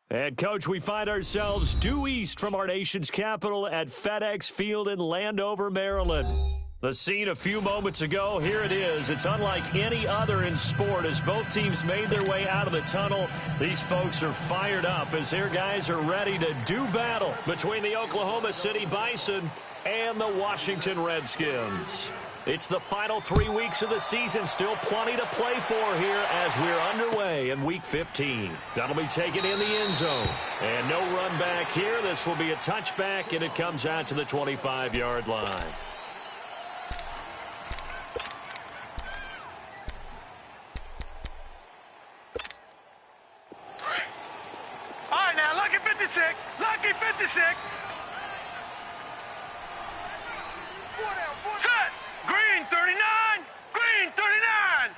And, Coach, we find ourselves due east from our nation's capital at FedEx Field in Landover, Maryland. The scene a few moments ago, here it is. It's unlike any other in sport as both teams made their way out of the tunnel. These folks are fired up as their guys are ready to do battle between the Oklahoma City Bison and the Washington Redskins. It's the final 3 weeks of the season. Still plenty to play for here as we're underway in Week 15. That'll be taken in the end zone. And no run back here. This will be a touchback, and it comes out to the 25-yard line. All right, now, lucky 56. Lucky 56. Set. Green 39. Green 39.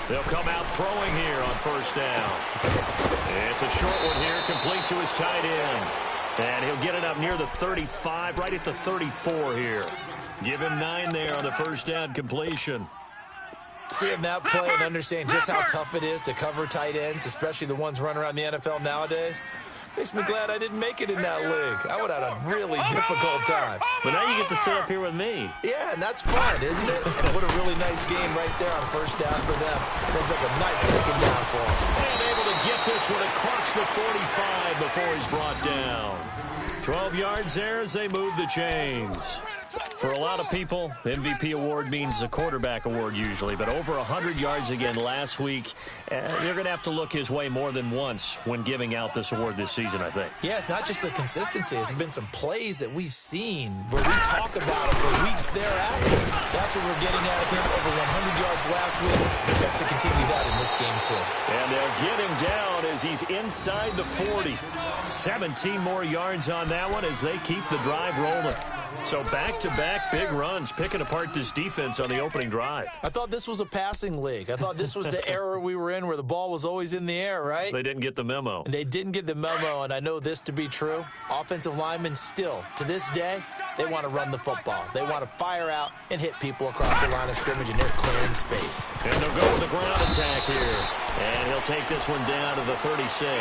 They'll come out throwing here on first down. It's a short one here, complete to his tight end. And he'll get it up near the 35, right at the 34 here. Give him 9 there on the first down completion. Seeing that play and understanding just how tough it is to cover tight ends, especially the ones running around the NFL nowadays, makes me glad I didn't make it in that league. I would have had a really difficult time. But now you get to sit up here with me. Yeah, and that's fun, isn't it? And what a really nice game right there on first down for them. Ends up a nice second down for them. And able to get this one across the 45 before he's brought down. 12 yards there as they move the chains. For a lot of people, MVP award means a quarterback award usually, but over 100 yards again last week. You're going to have to look his way more than once when giving out this award this season, I think. Yeah, it's not just the consistency. It's been some plays that we've seen where we talk about it for weeks thereafter. That's what we're getting out of him. Over 100 yards last week. Expects to continue that in this game, too. And they'll get him down as he's inside the 40. 17 more yards on that one as they keep the drive rolling. So back-to-back big runs, picking apart this defense on the opening drive. I thought this was a passing league. I thought this was the era we were in where the ball was always in the air, right? They didn't get the memo. And they didn't get the memo, and I know this to be true. Offensive linemen still, to this day, they want to run the football. They want to fire out and hit people across the line of scrimmage, and they're clearing space. And they'll go with the ground attack here. And he'll take this one down to the 36.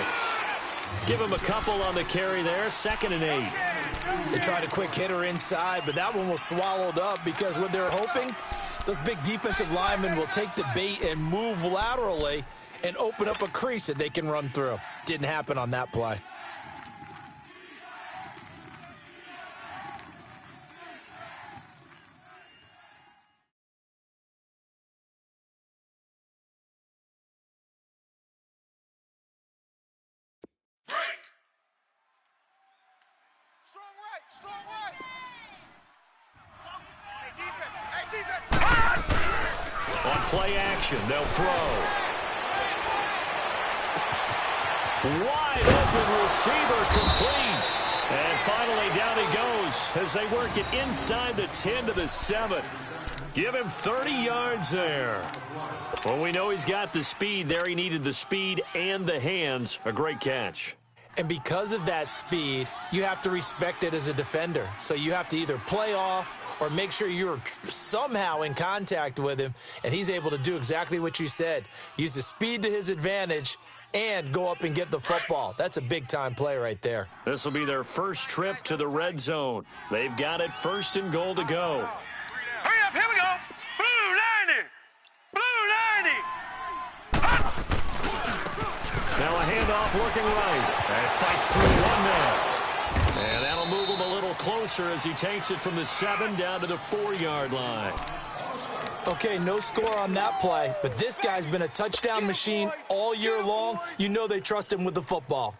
Give him a couple on the carry there, 2nd and 8. They tried a quick hitter inside, but that one was swallowed up because what they're hoping, those big defensive linemen will take the bait and move laterally and open up a crease that they can run through. Didn't happen on that play. On play action, they'll throw. Wide open receiver complete. And finally down he goes as they work it inside the 10 to the 7. Give him 30 yards there. Well, we know he's got the speed there. He needed the speed and the hands. A great catch. And because of that speed, you have to respect it as a defender. So you have to either play off or make sure you're somehow in contact with him, and he's able to do exactly what you said. Use the speed to his advantage and go up and get the football. That's a big-time play right there. This will be their first trip to the red zone. They've got it 1st and goal to go. Hurry up, here we go. Blue 90. Blue 90. Now a handoff looking right. And fights through one man. And that'll move him a little closer as he takes it from the 7 down to the 4-yard line. Okay, no score on that play, but this guy's been a touchdown machine all year long. You know they trust him with the football.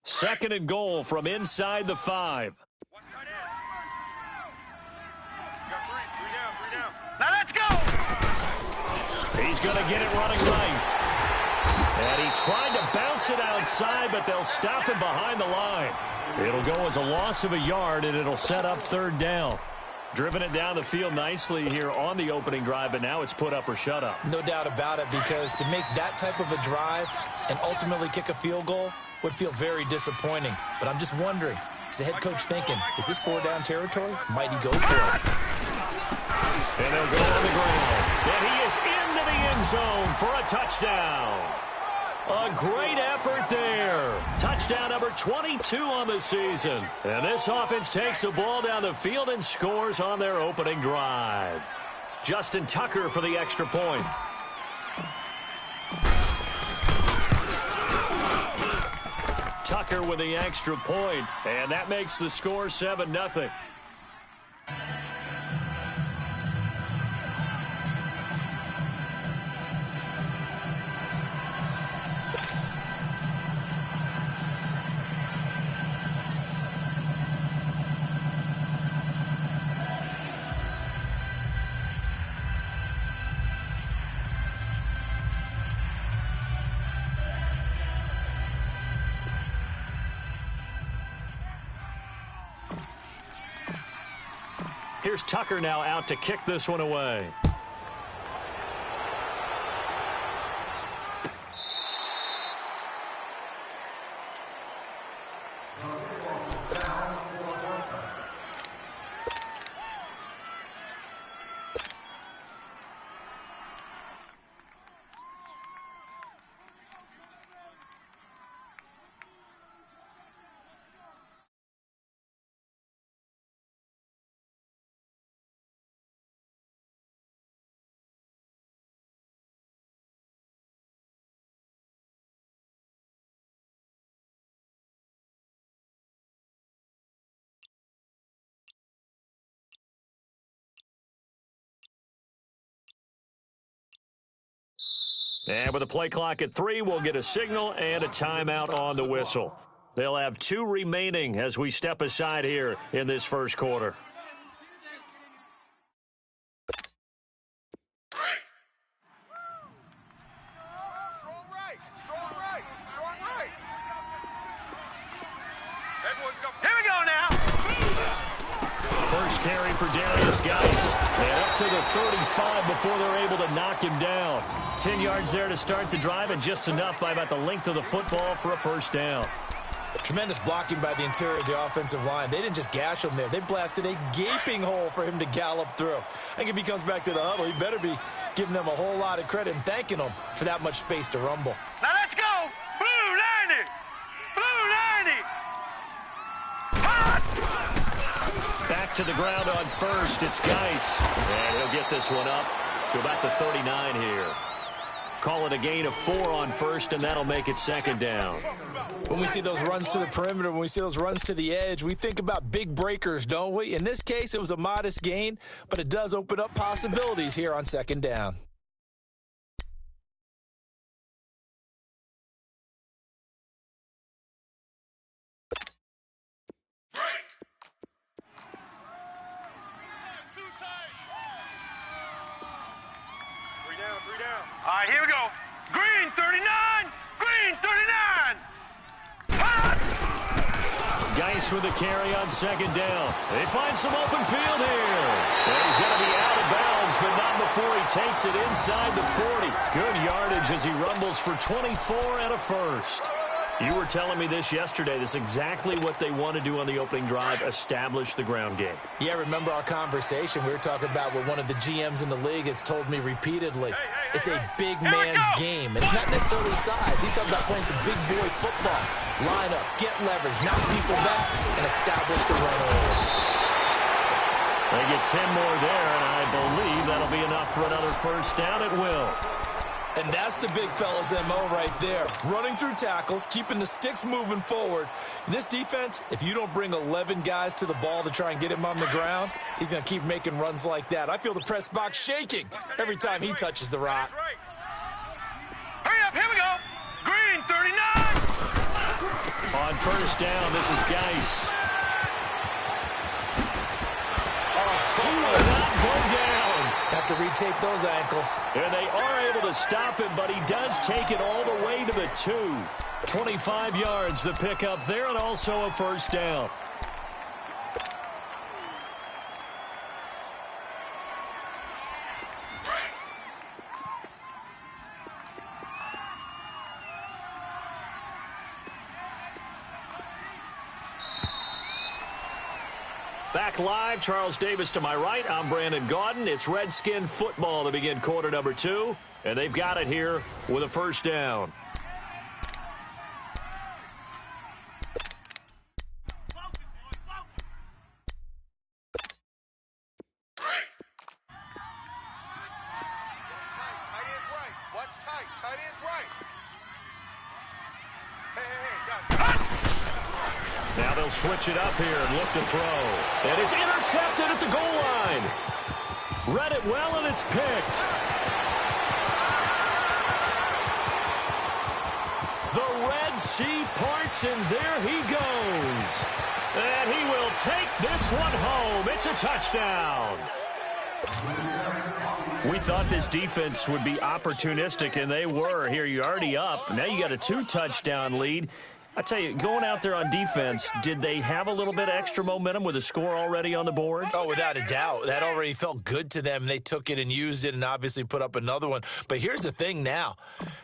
Second and goal from inside the 5. Now let's go. He's going to get it running right. And he tried to bounce it outside, but they'll stop him behind the line. It'll go as a loss of a yard, and it'll set up third down. Driven it down the field nicely here on the opening drive, but now it's put up or shut up. No doubt about it, because to make that type of a drive and ultimately kick a field goal would feel very disappointing. But I'm just wondering, is the head coach thinking, is this 4-down territory? Might he go for it? And they'll go on the ground. And he is into the end zone for a touchdown. A great effort there. Touchdown number 22 on the season. And this offense takes the ball down the field and scores on their opening drive. Justin Tucker for the extra point. Tucker with the extra point, and that makes the score 7-0. Here's Tucker now out to kick this one away. And with the play clock at 3, we'll get a signal and a timeout on the whistle. They'll have 2 remaining as we step aside here in this first quarter. Here we go now. First carry for Darius Geis. And up to the 35 before they're able to knock him down. 10 yards there to start the drive, and just enough by about the length of the football for a first down. Tremendous blocking by the interior of the offensive line. They didn't just gash him there. They blasted a gaping hole for him to gallop through. I think if he comes back to the huddle, he better be giving them a whole lot of credit and thanking them for that much space to rumble. Now let's go. Blue 90. Blue 90. Hot. Back to the ground on first. It's Geis. And he'll get this one up to about the 39 here. Call it a gain of 4 on first, and that'll make it second down. When we see those runs to the perimeter, when we see those runs to the edge, we think about big breakers, don't we? In this case, it was a modest gain, but it does open up possibilities here on second down. All right, here we go. Green 39. Green 39. Hot. Geis with the carry on second down. They find some open field here. And he's going to be out of bounds, but not before he takes it inside the 40. Good yardage as he rumbles for 24 and a first. You were telling me this yesterday. This is exactly what they want to do on the opening drive, establish the ground game. Yeah, remember our conversation? We were talking about what one of the GMs in the league has told me repeatedly. It's a big man's game. And it's not necessarily size. He's talking about playing some big boy football. Line up, get leverage, knock people back, and establish the run over. They get 10 more there, and I believe that'll be enough for another first down. It will. And that's the big fella's MO right there. Running through tackles, keeping the sticks moving forward. This defense, if you don't bring 11 guys to the ball to try and get him on the ground, he's going to keep making runs like that. I feel the press box shaking every time he touches the rock. Hurry up, here we go. Green 39. On first down, this is Geis. Oh, Not go down. that have to retake those ankles. And they are able to stop him, but he does take it all the way to the 2. 25 yards the pickup there, and also a first down. Back live, Charles Davis to my right. I'm Brandon Gaudin. It's Redskin football to begin quarter number 2, and they've got it here with a first down. Now they'll switch it up here and look to throw. And it's intercepted at the goal line. Read it well, and it's picked. The Red Sea parts, and there he goes. And he will take this one home. It's a touchdown. We thought this defense would be opportunistic, and they were. Here, you're already up. Now you got a 2-touchdown lead. I tell you, going out there on defense, did they have a little bit of extra momentum with a score already on the board? Oh, without a doubt. That already felt good to them. They took it and used it and obviously put up another one. But here's the thing now.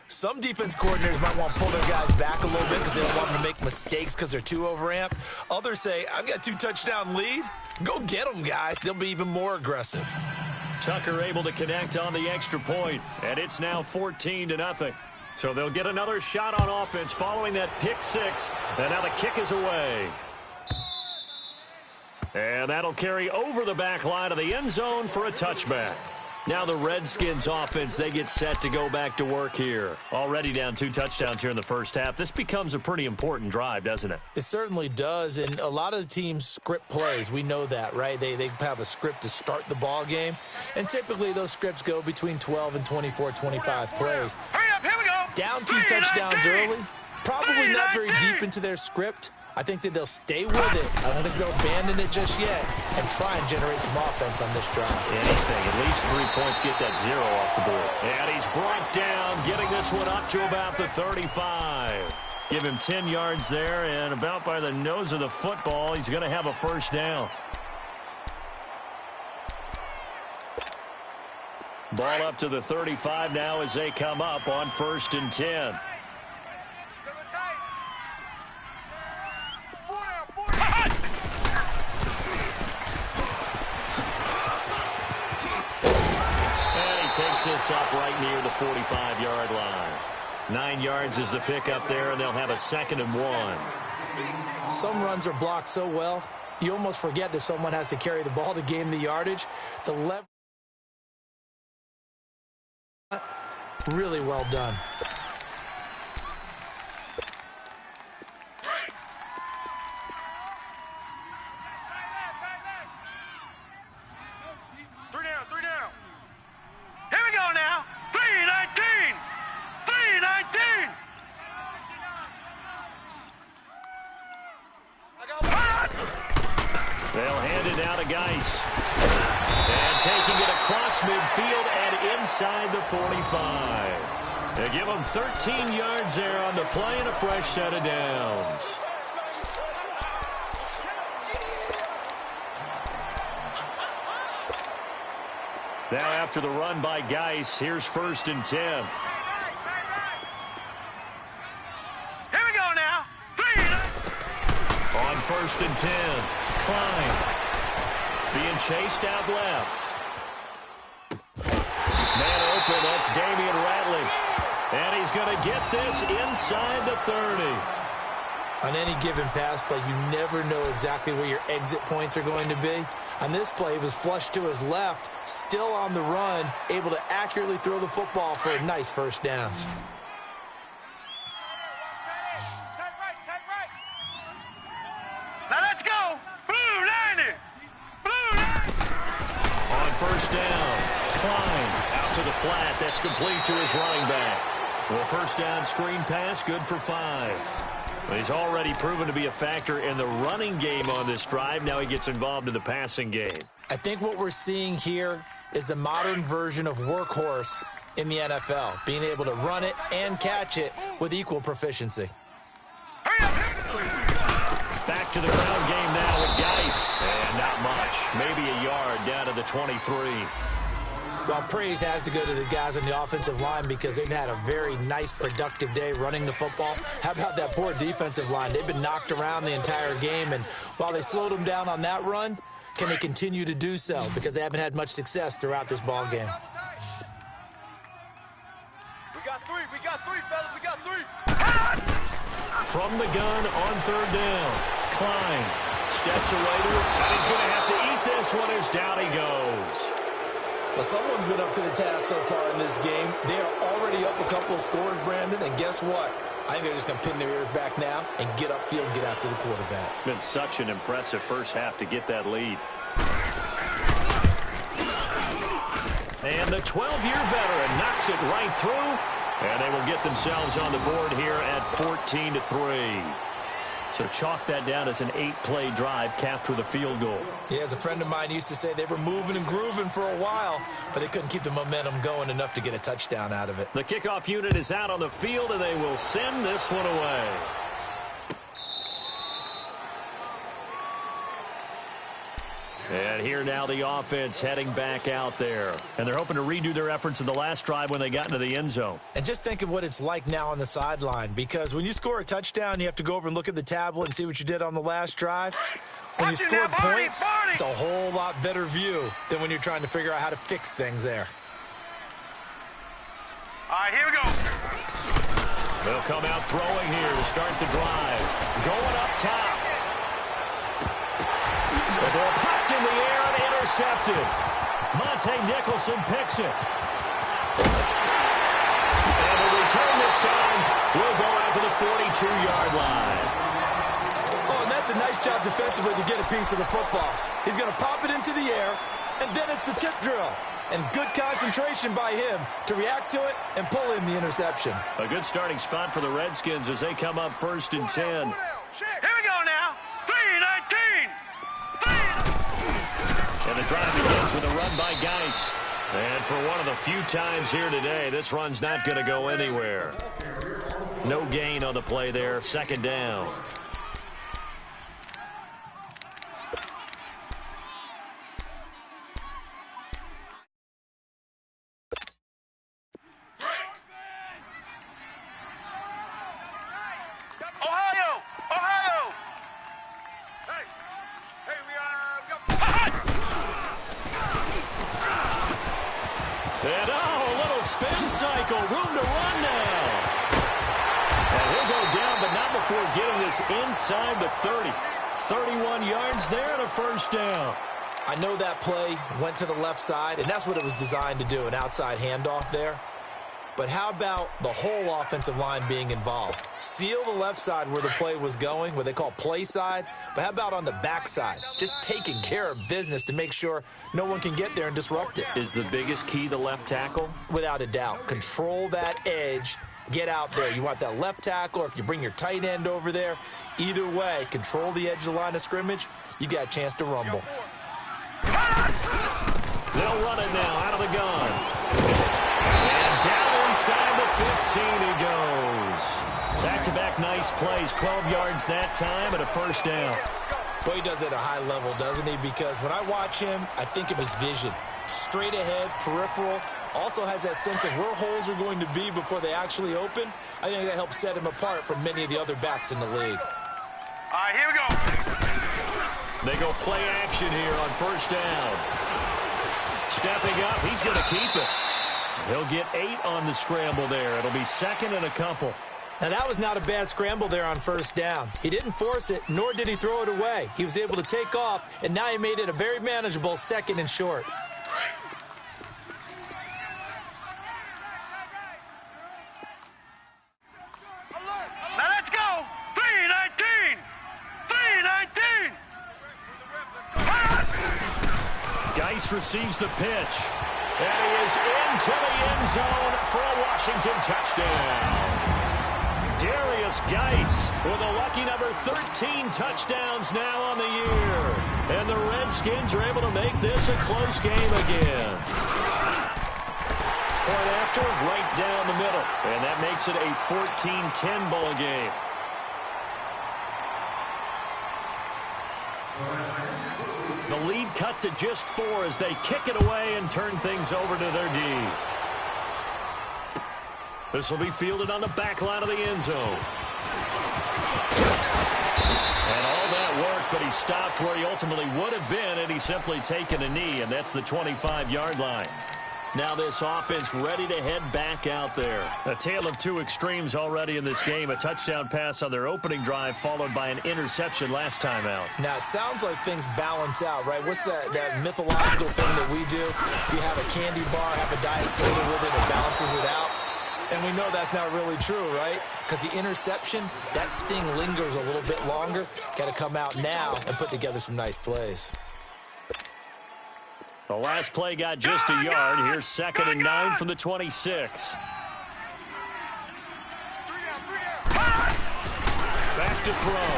Some defense coordinators might want to pull their guys back a little bit because they don't want them to make mistakes because they're too overamped. Others say, I've got a 2-touchdown lead. Go get them, guys. They'll be even more aggressive. Tucker able to connect on the extra point, and it's now 14-0. So they'll get another shot on offense following that pick 6, and now the kick is away. And that'll carry over the back line of the end zone for a touchback. Now the Redskins offense, they get set to go back to work here. Already down 2 touchdowns here in the first half. This becomes a pretty important drive, doesn't it? It certainly does, and a lot of the teams script plays. We know that, right? They have a script to start the ball game, and typically those scripts go between 12 and 24, 25 plays. Hurry up, here we go. Down 2 touchdowns early, probably not very deep into their script. I think that they'll stay with it. I don't think they'll abandon it just yet and try and generate some offense on this drive. Anything, at least 3 points, get that 0 off the board. And he's brought down, getting this one up to about the 35. Give him 10 yards there, and about by the nose of the football, he's going to have a first down. Ball up to the 35 now as they come up on 1st and 10. Takes this up right near the 45-yard line. 9 yards is the pickup there, and they'll have a 2nd and 1. Some runs are blocked so well, you almost forget that someone has to carry the ball to gain the yardage. The left, really well done. They'll hand it down to Geis. And taking it across midfield and inside the 45. They give him 13 yards there on the play and a fresh set of downs. Now after the run by Geis, here's 1st and 10. Here we go now. 3. On 1st and 10. Klein being chased out left. Man open, that's Damian Ratley. And he's going to get this inside the 30. On any given pass play, you never know exactly where your exit points are going to be. On this play, he was flushed to his left, still on the run, able to accurately throw the football for a nice first down. Now let's go. Blue 90. Blue 90. On 1st down, Klein out to the flat. That's complete to his running back. Well, 1st down screen pass, good for 5. Well, he's already proven to be a factor in the running game on this drive. Now he gets involved in the passing game. I think what we're seeing here is the modern version of workhorse in the NFL, being able to run it and catch it with equal proficiency. Back to the ground game now with Geis. And not much. Maybe a yard down to the 23. Well, praise has to go to the guys on the offensive line because they've had a very nice, productive day running the football. How about that poor defensive line? They've been knocked around the entire game, and while they slowed them down on that run, can they continue to do so? Because they haven't had much success throughout this ball game. We got three, fellas, we got three. From the gun on third down. Klein steps away to it, and he's going to have to eat this one as down he goes. Well, someone's been up to the task so far in this game. They are already up a couple of scores, Brandon, and guess what? I think they're just going to pin their ears back now and get upfield and get after the quarterback. Been such an impressive first half to get that lead. And the 12-year veteran knocks it right through, and they will get themselves on the board here at 14-3. So chalk that down as an 8-play drive capped with a field goal. Yeah, as a friend of mine used to say, they were moving and grooving for a while, but they couldn't keep the momentum going enough to get a touchdown out of it. The kickoff unit is out on the field, and they will send this one away. And here now the offense heading back out there. And they're hoping to redo their efforts in the last drive when they got into the end zone. And just think of what it's like now on the sideline, because when you score a touchdown, you have to go over and look at the tablet and see what you did on the last drive. When you scored points, it's a whole lot better view than when you're trying to figure out how to fix things there. All right, here we go. They'll come out throwing here to start the drive. Going up top. The ball popped in the air and intercepted. Monte Nicholson picks it. And the return this time will go out to the 42-yard line. Oh, and that's a nice job defensively to get a piece of the football. He's going to pop it into the air, and then it's the tip drill. And good concentration by him to react to it and pull in the interception. A good starting spot for the Redskins as they come up 1st and 10. Here we go now. 3-19. And the drive begins with a run by Geis. And for one of the few times here today, this run's not going to go anywhere. No gain on the play there. 2nd down. Ohio! Hey, we And a little spin cycle. Room to run now. And he'll go down, but not before getting this inside the 30. 31 yards there and a 1st down. I know that play went to the left side, and that's what it was designed to do, an outside handoff there. But how about the whole offensive line being involved? Seal the left side where the play was going, what they call play side. But how about on the back side? Just taking care of business to make sure no one can get there and disrupt it. Is the biggest key the left tackle? Without a doubt. Control that edge. Get out there. You want that left tackle, or if you bring your tight end over there, either way, control the edge of the line of scrimmage, you got a chance to rumble. They'll run it now out of the gun. And down inside the 15 he goes. Back-to-back nice plays, 12 yards that time and a 1st down. Boy, he does it at a high level, doesn't he? Because when I watch him, I think of his vision. Straight ahead, peripheral, also has that sense of where holes are going to be before they actually open. I think that helps set him apart from many of the other backs in the league. All right, here we go. They go play action here on 1st down. Stepping up, he's going to keep it. He'll get 8 on the scramble there. It'll be 2nd and a couple. Now, that was not a bad scramble there on 1st down. He didn't force it, nor did he throw it away. He was able to take off, and now he made it a very manageable 2nd and short. Now let's go. 3-19. 3-19. Geis receives the pitch. And he is into the end zone for a Washington touchdown. Darius Geis with a lucky number 13 touchdowns now on the year. And the Redskins are able to make this a close game again. point after, right down the middle. And that makes it a 14-10 ball game. The lead cut to just 4 as they kick it away and turn things over to their D. This will be fielded on the back line of the end zone. And all that work, but he stopped where he ultimately would have been, and he's simply taken a knee, and that's the 25-yard line. Now this offense ready to head back out there. A tale of two extremes already in this game. A touchdown pass on their opening drive followed by an interception last time out. Now, it sounds like things balance out, right? What's that mythological thing that we do? If you have a candy bar, have a diet soda with it, it balances it out. And we know that's not really true, right? Because the interception, that sting lingers a little bit longer. Got to come out now and put together some nice plays. The last play got just a yard. Here's 2nd and 9 from the 26. Back to throw.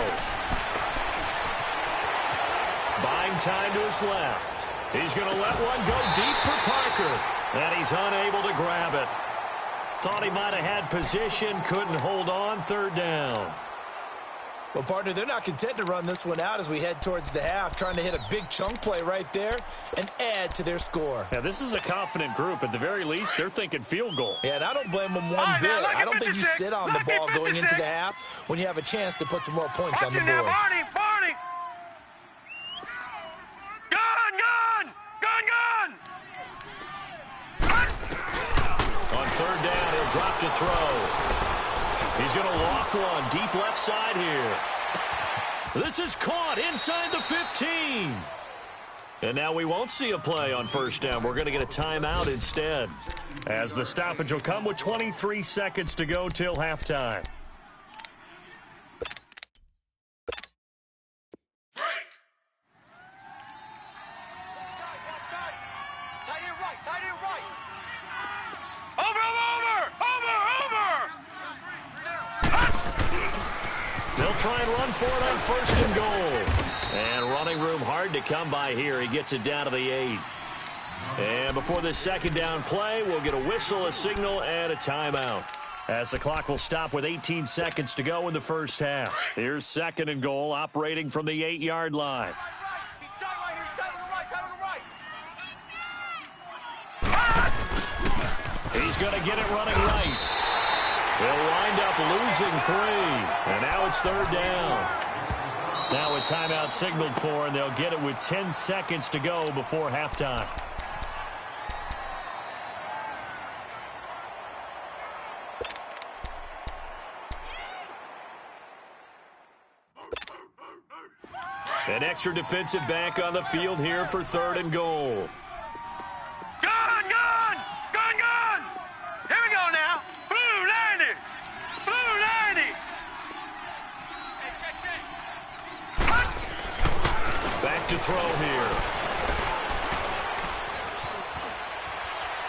Buying time to his left. He's going to let one go deep for Parker. And he's unable to grab it. Thought he might have had position, couldn't hold on, 3rd down. Well, partner, they're not content to run this one out as we head towards the half, trying to hit a big chunk play right there and add to their score. Yeah, this is a confident group. At the very least, they're thinking field goal. Yeah, and I don't blame them one bit. I don't think you sit on the ball going into the half when you have a chance to put some more points on the board. Barney! Gun! On 3rd down, he'll drop to throw. He's going to loft one deep left side here. This is caught inside the 15. And now we won't see a play on 1st down. We're going to get a timeout instead, as the stoppage will come with 23 seconds to go till halftime. Try and run for it on 1st and goal. And running room hard to come by here. He gets it down to the 8. And before this 2nd down play, we'll get a whistle, a signal, and a timeout, as the clock will stop with 18 seconds to go in the 1st half. Here's 2nd and goal, operating from the 8-yard line. He's going to get it running right. They'll wind up losing 3, and now it's 3rd down. Now a timeout signaled for, and they'll get it with 10 seconds to go before halftime. An extra defensive back on the field here for 3rd and goal. Here we go now. Blue 90. Back to throw here.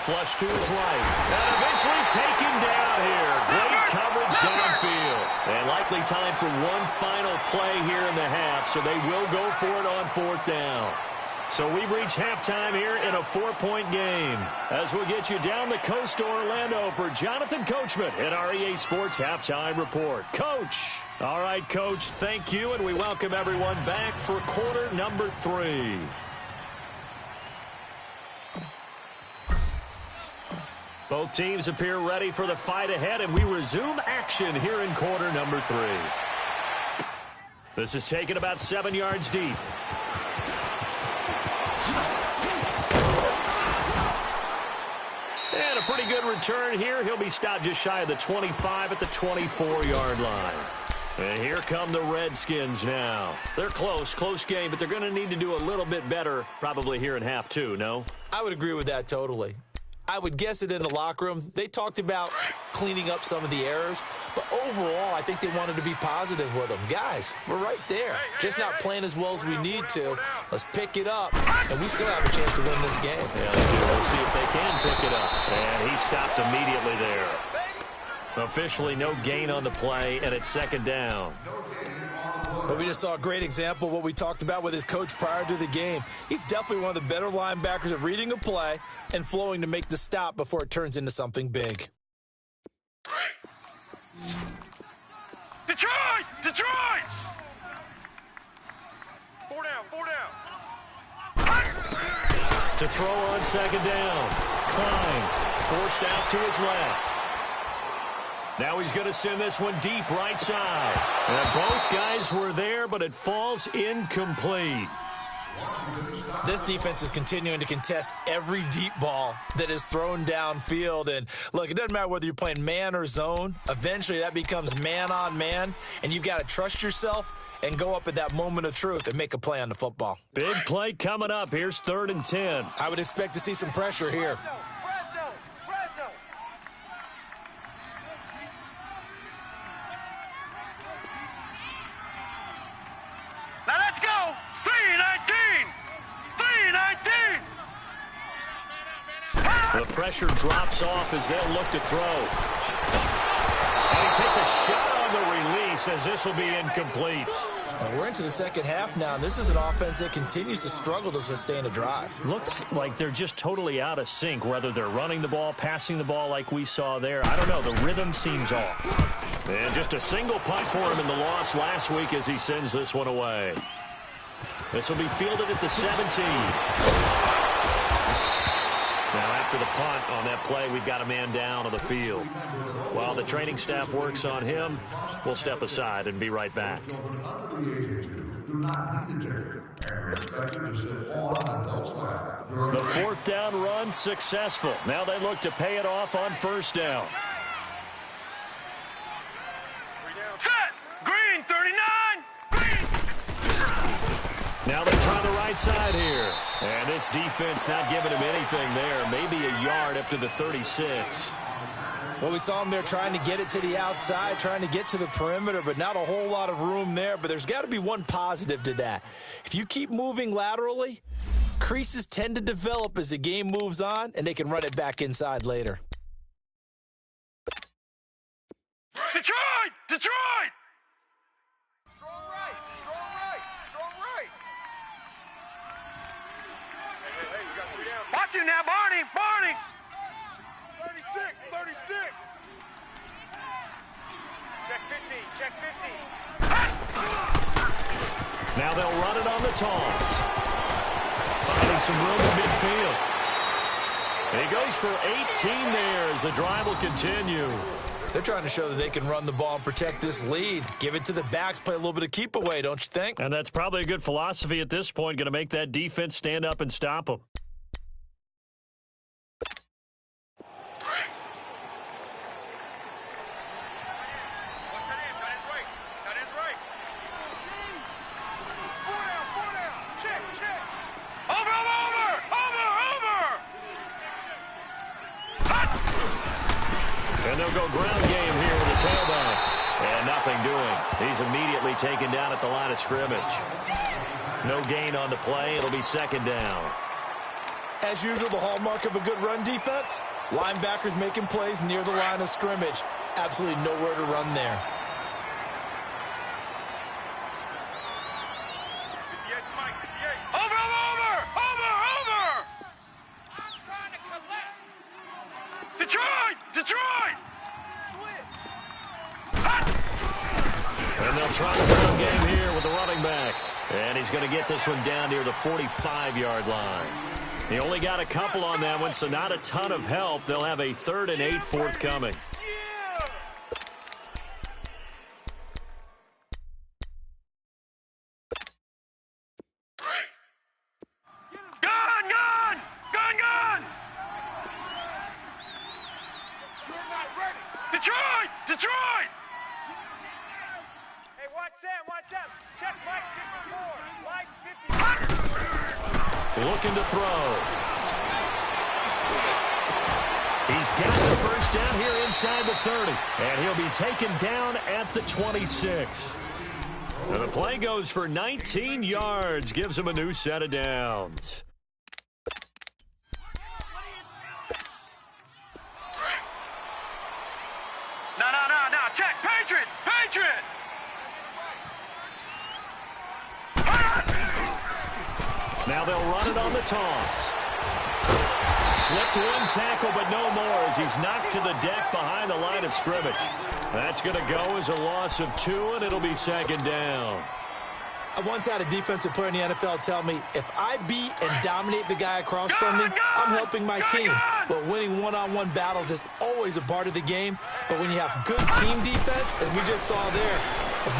Flush to his right. And eventually taken down here. Great coverage downfield. And likely time for one final play here in the half, so they will go for it on 4th down. So we've reached halftime here in a 4-point game, as we'll get you down the coast to Orlando for Jonathan Coachman at our EA Sports Halftime Report. Coach. All right, Coach, thank you, and we welcome everyone back for quarter number 3. Both teams appear ready for the fight ahead, and we resume action here in quarter number 3. This is taken about 7 yards deep. And a pretty good return here. He'll be stopped just shy of the 25 at the 24-yard line. And here come the Redskins now. They're close game, but they're going to need to do a little bit better probably here in half 2, no? I would agree with that totally. I would guess it in the locker room. They talked about cleaning up some of the errors, but overall, I think they wanted to be positive with them. Guys, we're right there. Just not playing as well as we need to. Let's pick it up, and we still have a chance to win this game. Yeah, they do. We'll see if they can pick it up. And he stopped immediately there. Officially no gain on the play, and it's 2nd down. But we just saw a great example of what we talked about with his coach prior to the game. He's definitely one of the better linebackers at reading a play and flowing to make the stop before it turns into something big. Detroit! Detroit! 4 down, 4 down. To throw on second down. Klein forced out to his left. Now he's going to send this one deep right side. And both guys were there, but it falls incomplete. This defense is continuing to contest every deep ball that is thrown downfield. And look, it doesn't matter whether you're playing man or zone. Eventually that becomes man on man, and you've got to trust yourself and go up at that moment of truth and make a play on the football. Big play coming up. Here's 3rd and 10. I would expect to see some pressure here. Now let's go! 3-19! 3-19! The pressure drops off as they'll look to throw. And he takes a shot on the release as this will be incomplete. And we're into the second half now, and this is an offense that continues to struggle to sustain a drive. Looks like they're just totally out of sync, whether they're running the ball, passing the ball like we saw there. I don't know. The rhythm seems off. And just a single punt for him in the loss last week as he sends this one away. This will be fielded at the 17. Now, after the punt on that play, we've got a man down on the field. While the training staff works on him, we'll step aside and be right back. The 4th down run successful. Now they look to pay it off on 1st down. Set! Green 39! Green! Now they try the right side here. And this defense not giving him anything there. Maybe a yard up to the 36. Well, we saw him there trying to get it to the outside, trying to get to the perimeter, but not a whole lot of room there. But there's got to be one positive to that. If you keep moving laterally, creases tend to develop as the game moves on, and they can run it back inside later. Detroit! Detroit! Strong right, strong right, strong right. Hey, you got 3 down. Watch him now, Barney! Barney! 36, 36. Check 15, check 15. Now they'll run it on the toss. Finding some room in midfield. And he goes for 18 there as the drive will continue. They're trying to show that they can run the ball and protect this lead. Give it to the backs, play a little bit of keep away, don't you think? And that's probably a good philosophy at this point, going to make that defense stand up and stop them. And they'll go ground game here with a tailback. And nothing doing. He's immediately taken down at the line of scrimmage. No gain on the play. It'll be 2nd down. As usual, the hallmark of a good run defense, linebackers making plays near the line of scrimmage. Absolutely nowhere to run there. Detroit! Detroit! And they'll try the ground game here with the running back. And he's going to get this one down near the 45-yard line. He only got a couple on that one, so not a ton of help. They'll have a 3rd and 8 forthcoming. Gun! Gun! Gun! Gun! You're not ready. Detroit! Detroit! Hey, watch Sam, watch Sam. Check Mike 54. Mike 54. Looking to throw. He's got the 1st down here inside the 30. And he'll be taken down at the 26. And the play goes for 19 yards. Gives him a new set of downs. No. Check. Patriot! Patriot! run it on the toss. Slipped one tackle, but no more as he's knocked to the deck behind the line of scrimmage. That's going to go as a loss of 2, and it'll be second down. I once had a defensive player in the NFL tell me, if I beat and dominate the guy across from me, I'm helping my team. But winning one-on-one battles is always a part of the game. But when you have good team defense, as we just saw there,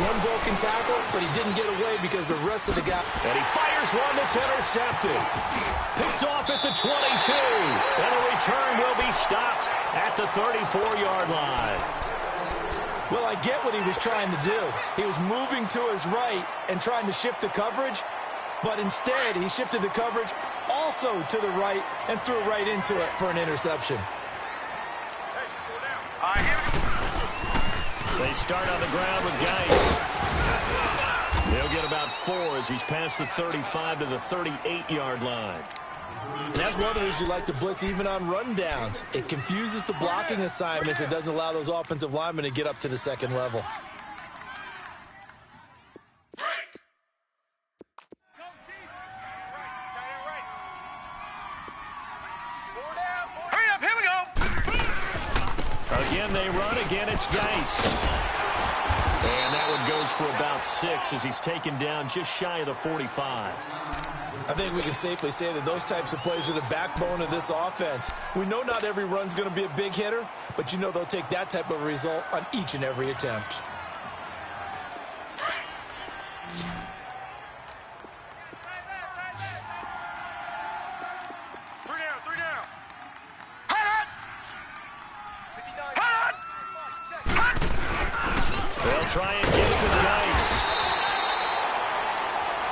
one broken tackle, but he didn't get away because the rest of the guys... And he fires one that's intercepted. Picked off at the 22. And a return will be stopped at the 34-yard line. Well, I get what he was trying to do. He was moving to his right and trying to shift the coverage, but instead he shifted the coverage also to the right and threw right into it for an interception. They start on the ground with Geis. He'll get about 4 as he's past the 35 to the 38-yard line. And that's one of the reasons you like to blitz even on rundowns. It confuses the blocking assignments. It doesn't allow those offensive linemen to get up to the second level. Hurry up, here we go. Again, they run. Again, it's Geis. And that one goes for about 6 as he's taken down just shy of the 45. I think we can safely say that those types of plays are the backbone of this offense. We know not every run's going to be a big hitter, but you know they'll take that type of result on each and every attempt. Three down. They'll try and get it with Geis.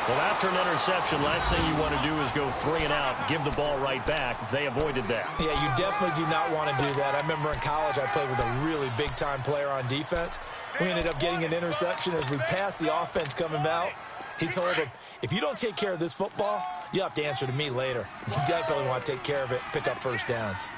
Well, after an interception, last thing you want to do is go 3 and out, give the ball right back. They avoided that. Yeah, you definitely do not want to do that. I remember in college I played with a really big-time player on defense. We ended up getting an interception as we passed the offense coming out. He told him, if you don't take care of this football, you have to answer to me later. You definitely want to take care of it, pick up first downs.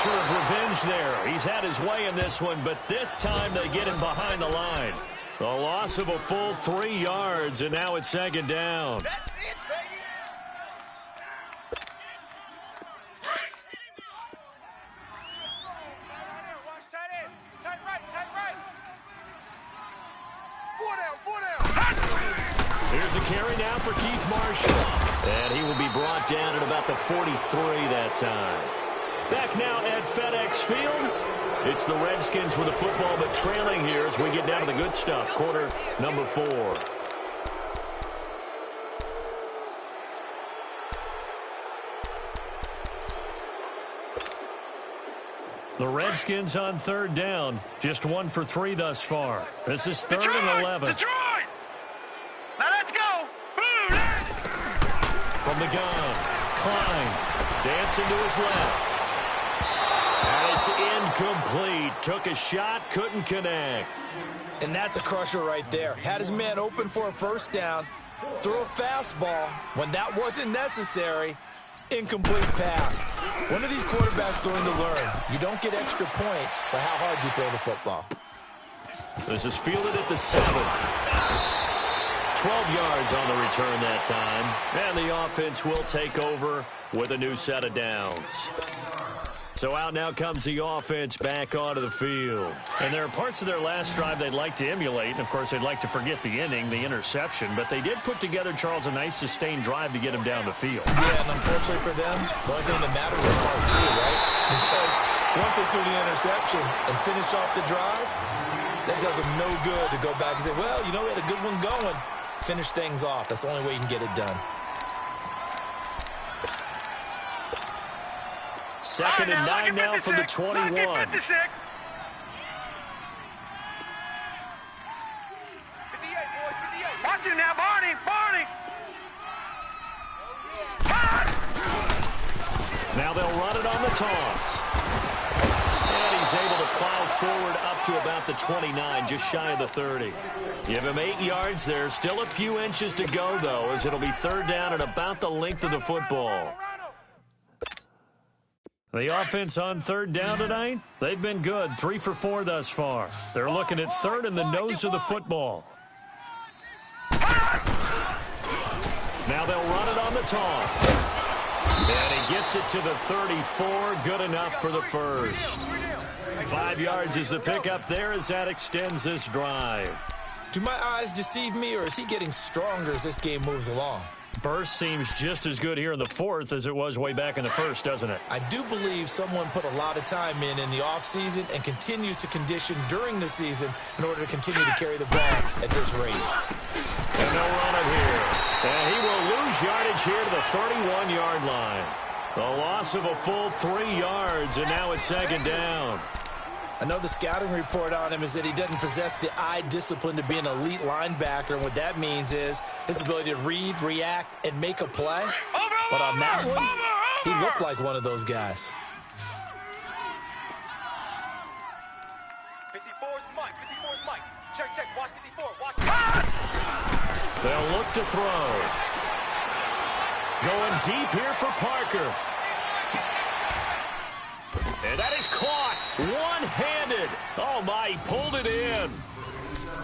Of revenge there. He's had his way in this one, but this time they get him behind the line. A loss of a full 3 yards, and now it's second down. That's it, baby. Watch tight end. Tight right. 4 down. Here's a carry now for Keith Marshall. And he will be brought down at about the 43 that time. Back now at FedEx Field. It's the Redskins with the football, but trailing here as we get down to the good stuff. Quarter number 4. The Redskins on 3rd down. Just 1 for 3 thus far. This is 3rd and 11. Detroit! Now let's go! From the gun, Klein dancing to his left. And it's incomplete. Took a shot, couldn't connect. And that's a crusher right there. Had his man open for a first down, threw a fastball. When that wasn't necessary, incomplete pass. When are these quarterbacks going to learn? You don't get extra points for how hard you throw the football. This is fielded at the 7. 12 yards on the return that time. And the offense will take over with a new set of downs. So out now comes the offense back onto the field. And there are parts of their last drive they'd like to emulate. And, of course, they'd like to forget the inning, the interception. But they did put together, Charles, a nice sustained drive to get him down the field. Yeah, and unfortunately for them, the only thing that matters is part 2, right? Because once they threw the interception and finished off the drive, that does them no good to go back and say, well, you know, we had a good one going. Finish things off. That's the only way you can get it done. 2nd and 9 now from the 21. 56. Watch him now, Barney. Now they'll run it on the toss. And he's able to plow forward up to about the 29, just shy of the 30. Give him 8 yards there. Still a few inches to go, though, as it'll be 3rd down and about the length of the football. The offense on third down tonight, they've been good. 3 for 4 thus far. They're looking at third in the nose of the football. Now they'll run it on the toss. And he gets it to the 34. Good enough for the first. 5 yards is the pickup there as that extends this drive. Do my eyes deceive me, or is he getting stronger as this game moves along? Burst seems just as good here in the fourth as it was way back in the first, doesn't it? I do believe someone put a lot of time in the offseason and continues to condition during the season in order to continue to carry the ball at this rate. And they'll run it here. And he will lose yardage here to the 31-yard line. The loss of a full 3 yards, and now it's second down. I know the scouting report on him is that he doesn't possess the eye discipline to be an elite linebacker, and what that means is his ability to read, react, and make a play. But on that one, he looked like one of those guys. 54 is Mike. 54 is Mike. Check. Watch 54. Watch. They'll look to throw. Going deep here for Parker. And that is caught one-handed. Oh, my, he pulled it in.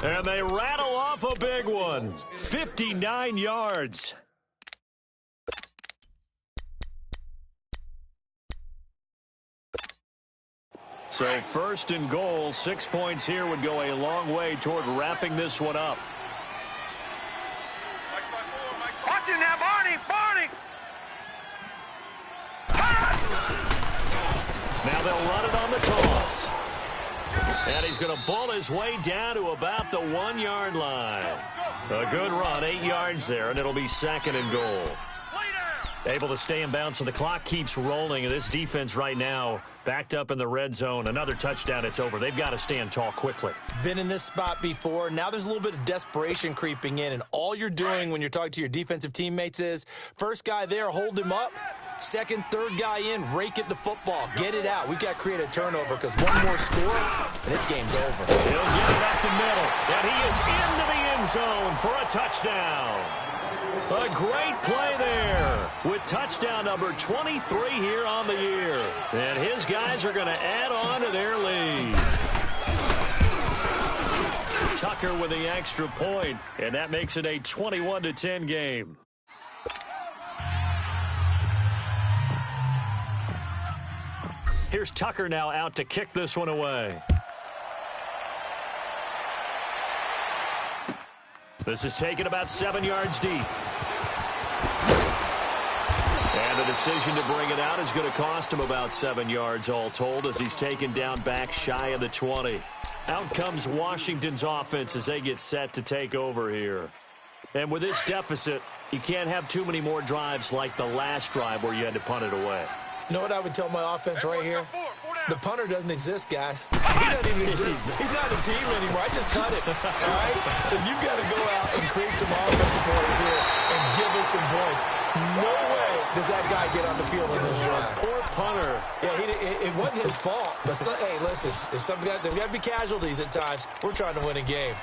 And they rattle off a big one. 59 yards. So first and goal, 6 points here would go a long way toward wrapping this one up. Watch it now, Barney! Now they'll run it on the toss. And he's going to bull his way down to about the 1-yard line. A good run, 8 yards there, and it'll be second and goal. Able to stay in bounds, so the clock keeps rolling. And this defense right now backed up in the red zone. Another touchdown, it's over. They've got to stand tall quickly. Been in this spot before. Now there's a little bit of desperation creeping in, and all you're doing when you're talking to your defensive teammates is first guy there, hold him up. Second, third guy in, rake at the football. Get it out. We've got to create a turnover because one more score, and this game's over. He'll get it up the middle, and he is into the end zone for a touchdown. A great play there with touchdown number 23 here on the year. And his guys are going to add on to their lead. Tucker with the extra point, and that makes it a 21-10 game. Here's Tucker now out to kick this one away. This is taken about 7 yards deep. And the decision to bring it out is going to cost him about 7 yards all told as he's taken down back shy of the 20. Out comes Washington's offense as they get set to take over here. And with this deficit, you can't have too many more drives like the last drive where you had to punt it away. You know what I would tell my offense right here? The punter doesn't exist, guys. He doesn't even exist. He's not a team anymore. I just cut it. All right? So you've got to go out and create some offense for us here and give us some points. No way does that guy get on the field in this drive. Poor punter. Yeah, it wasn't his fault. But hey, listen, there's got to be casualties at times. We're trying to win a game.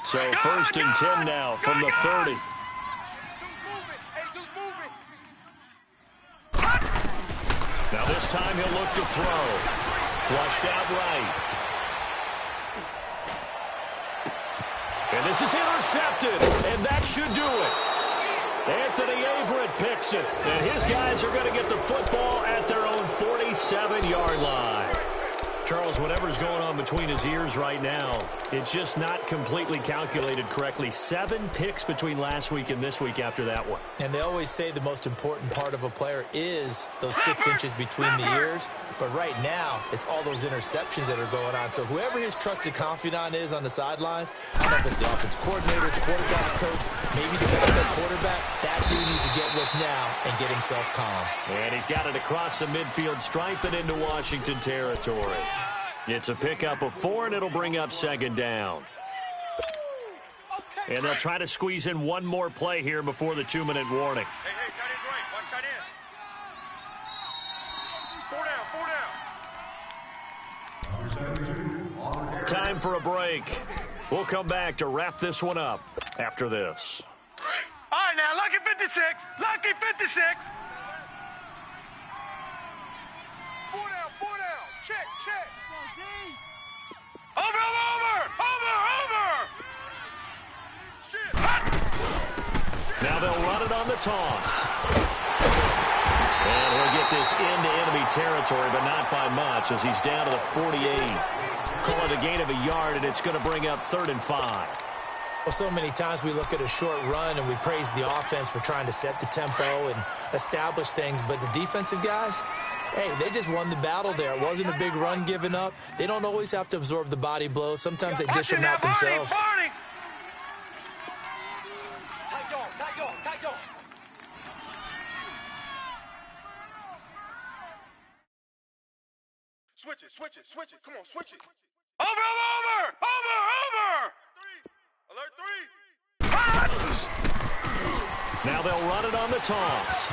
So first and 10 now from the 30. Now this time he'll look to throw. Flushed out right. And this is intercepted, and that should do it. Anthony Averett picks it, and his guys are going to get the football at their own 47-yard line. Charles, whatever's going on between his ears right now, it's just not completely calculated correctly. 7 picks between last week and this week after that one. And they always say the most important part of a player is those 6 inches between the ears. But right now, it's all those interceptions that are going on. So whoever his trusted confidant is on the sidelines, I don't know if it's the offensive coordinator, the quarterback's coach, maybe the backup quarterback, that's who he needs to get with now and get himself calm. And he's got it across the midfield stripe and into Washington territory. It's a pickup of 4, and it'll bring up second down. And they'll try to squeeze in one more play here before the 2-minute warning. Hey, tight end's right. Watch tight end. 4 down. Time for a break. We'll come back to wrap this one up after this. All right, now, lucky 56. Lucky 56. 4 down, 4 down. Check, check. Over. Shit. Now they'll run it on the toss. And he'll get this into enemy territory, but not by much as he's down to the 48. Call it a gain of a yard, and it's going to bring up 3rd and 5. Well, so many times we look at a short run and we praise the offense for trying to set the tempo and establish things, but the defensive guys, hey, they just won the battle there. It wasn't a big run given up. They don't always have to absorb the body blows. Sometimes they dish them out themselves. Tight on. Switch it. Come on, switch it. Over. Alert 3. Now they'll run it on the toss.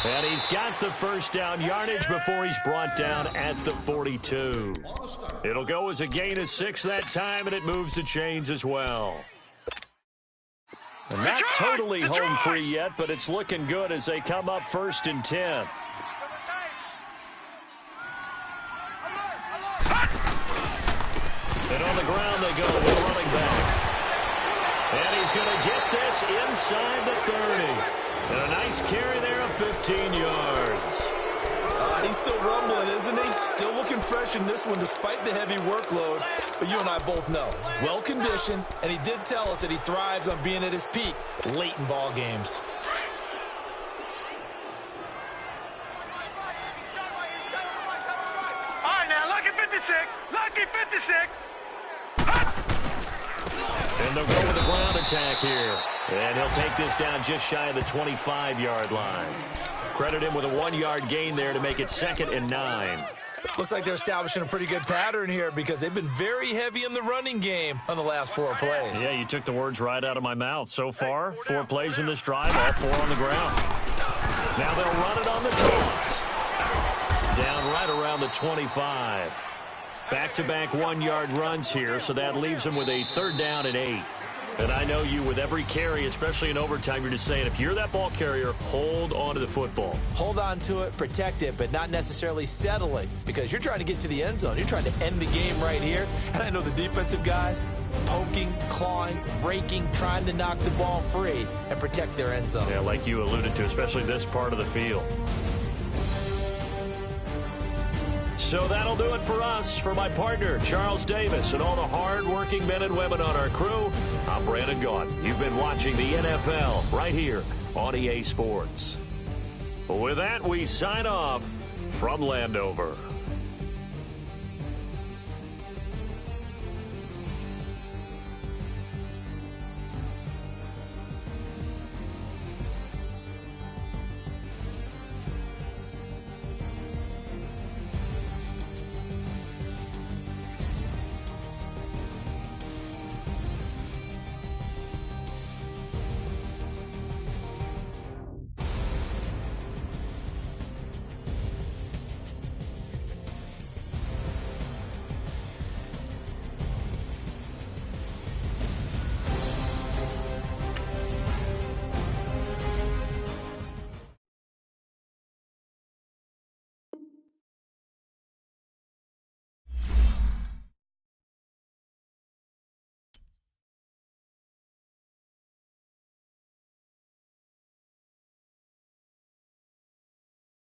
And he's got the first down yardage before he's brought down at the 42. It'll go as a gain of 6 that time, and it moves the chains as well. And not totally home free yet, but it's looking good as they come up 1st and 10. And on the ground they go with running back. And he's going to get this inside the 30. And a nice carry there of 15 yards. He's still rumbling, isn't he? Still looking fresh in this one despite the heavy workload. But you and I both know, well-conditioned, and he did tell us that he thrives on being at his peak late in ball games. All right, now, lucky 56. Lucky 56. And they'll go with the ground attack here. And he'll take this down just shy of the 25-yard line. Credit him with a 1-yard gain there to make it 2nd and 9. Looks like they're establishing a pretty good pattern here because they've been very heavy in the running game on the last 4 plays. Yeah, you took the words right out of my mouth. So far, 4 plays in this drive, all 4 on the ground. Now they'll run it on the toss. Down right around the 25. Back-to-back 1-yard runs here, so that leaves them with a 3rd down and 8. And I know you, with every carry, especially in overtime, you're just saying, if you're that ball carrier, hold on to the football. Hold on to it, protect it, but not necessarily settle it because you're trying to get to the end zone. You're trying to end the game right here. And I know the defensive guys poking, clawing, raking, trying to knock the ball free and protect their end zone. Yeah, like you alluded to, especially this part of the field. So that'll do it for us. For my partner, Charles Davis, and all the hard-working men and women on our crew, I'm Brandon Gaudin. You've been watching the NFL right here on EA Sports. With that, we sign off from Landover.